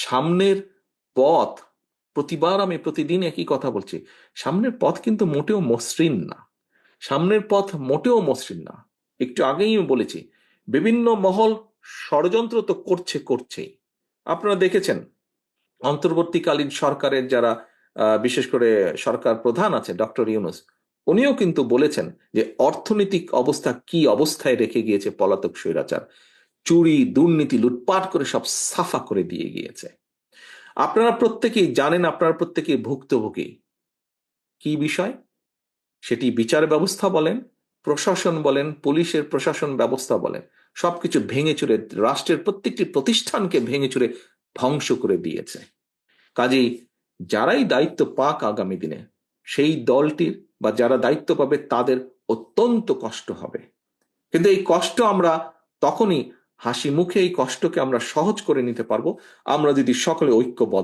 সামনের পথ, প্রতিবার আমি প্রতিদিন একই কথা বলছি, সামনের পথ কিন্তু মোটেও মসৃণ না। সামনের পথ মোটেও মসৃণ না। একটু আগেই আমি বলেছি, বিভিন্ন মহল ষড়যন্ত্র তো করছেই। আপনারা দেখেছেন অন্তর্বর্তীকালীন সরকারের যারা বিশেষ করে সরকার প্রধান আছে ডক্টর ইউনূস, উনিও কিন্তু বলেছেন যে অর্থনৈতিক অবস্থা কি অবস্থায় রেখে গিয়েছে পলাতক স্বৈরাচার। চুরি, দুর্নীতি, লুটপাট করে সব সাফা করে দিয়ে গিয়েছে। আপনারা প্রত্যেকেই জানেন, আপনারা প্রত্যেকেই ভুক্তভোগী। কি বিষয় সেটি? বিচার ব্যবস্থা বলেন, প্রশাসন বলেন, পুলিশের প্রশাসন ব্যবস্থা বলেন, সবকিছু ভেঙে চুরে, রাষ্ট্রের প্রত্যেকটি প্রতিষ্ঠানকে ভেঙে চুরে ধ্বংস করে দিয়েছে। কাজেই যারাই দায়িত্ব পাক আগামী দিনে, সেই দলটির বা যারা দায়িত্ব পাবে তাদের অত্যন্ত কষ্ট হবে। কিন্তু এই কষ্ট আমরা তখনই হাসি মুখে, এই কষ্টকে আমরা সহজ করে নিতে পারবো আমরা যদি সকলে ঐক্যবদ্ধ